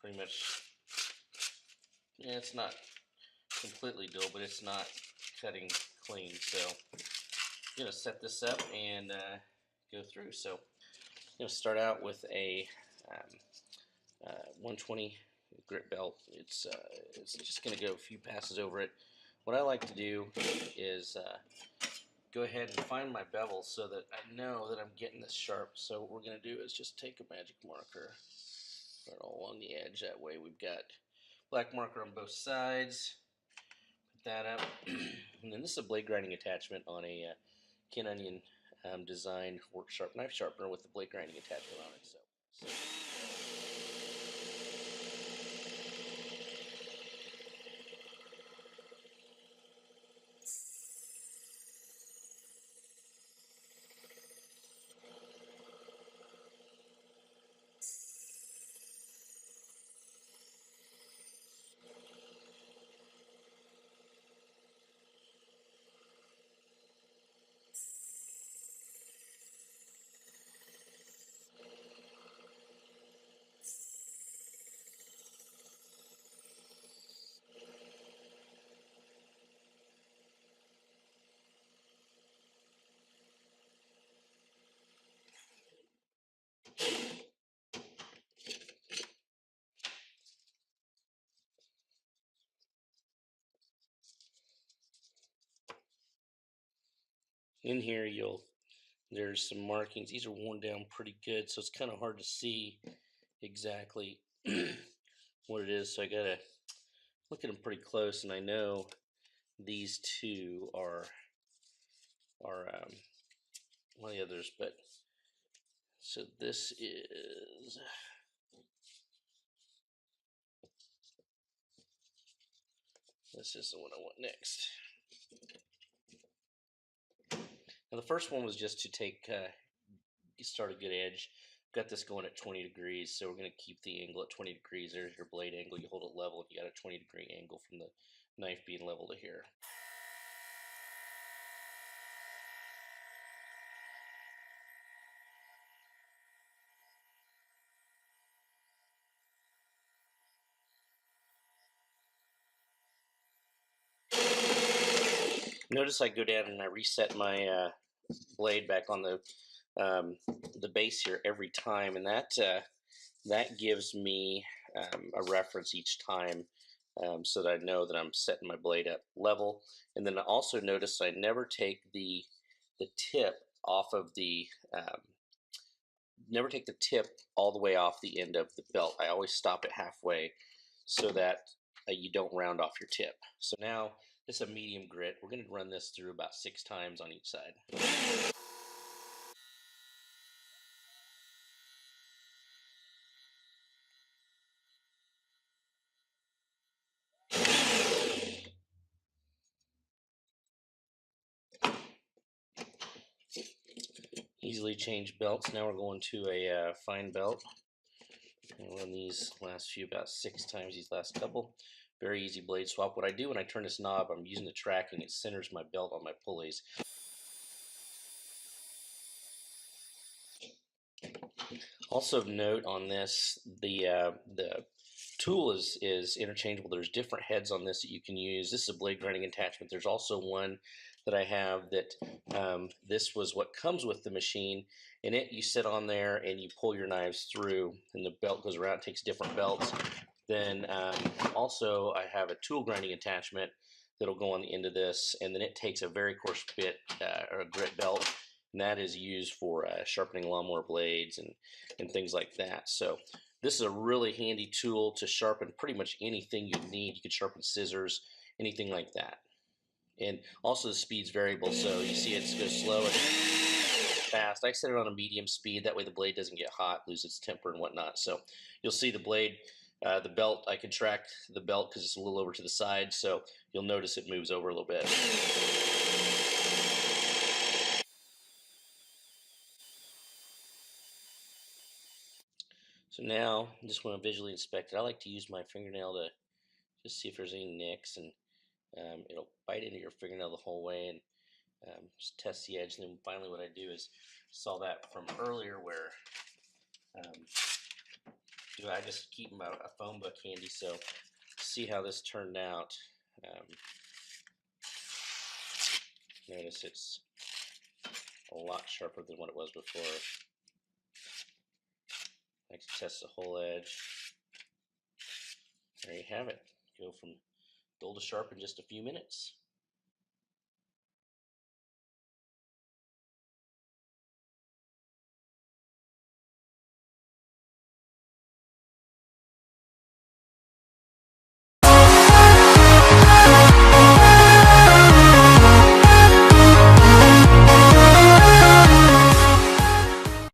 pretty much, yeah, it's not completely dull, but it's not cutting clean. So I'm going to set this up and go through. So I'm going to start out with a 120 grit belt. It's just going to go a few passes over it. What I like to do is go ahead and find my bevel so that I know that I'm getting this sharp. So what we're going to do is just take a magic marker right along the edge. That way we've got black marker on both sides. Put that up. And then this is a blade grinding attachment on a Ken Onion design work sharp knife sharpener with the blade grinding attachment on it. So in here there's some markings. These are worn down pretty good, so it's kind of hard to see exactly what it is. So I gotta look at them pretty close, and I know these two are one of the others, but so this is the one I want next. Now the first one was just to start a good edge. Got this going at 20 degrees, so we're going to keep the angle at 20 degrees. There's your blade angle. You hold it level, and you got a 20-degree angle from the knife being level to here. Notice I go down and I reset my blade back on the base here every time, and that gives me a reference each time, so that I know that I'm setting my blade up level. And then I also notice I never take the tip off of the never take the tip all the way off the end of the belt. I always stop it halfway so that you don't round off your tip. So now this is a medium grit. We're going to run this through about 6 times on each side. Easily change belts. Now we're going to a fine belt. I'll run these last few about 6 times, these last couple. Very easy blade swap. What I do when I turn this knob, I'm using the tracking. It centers my belt on my pulleys. Also note on this, the tool is interchangeable. There's different heads on this that you can use. This is a blade grinding attachment. There's also one that I have that this was what comes with the machine. In it, you sit on there and you pull your knives through, and the belt goes around. It takes different belts. Then also I have a tool grinding attachment that'll go on the end of this, and then it takes a very coarse bit or a grit belt, and that is used for sharpening lawnmower blades and things like that. So this is a really handy tool to sharpen pretty much anything you need. You could sharpen scissors, anything like that. And also the speed's variable, so you see it goes slow and fast. I set it on a medium speed, that way the blade doesn't get hot, lose its temper and whatnot. So you'll see the blade, the belt, I can track the belt because it's a little over to the side, so you'll notice it moves over a little bit. So now I just want to visually inspect it. I like to use my fingernail to just see if there's any nicks, and it'll bite into your fingernail the whole way, and just test the edge. And then finally what I do is saw that from earlier where I just keep a phone book handy, so see how this turned out. Notice it's a lot sharper than what it was before. I like to test the whole edge. There you have it. Go from dull to sharp in just a few minutes.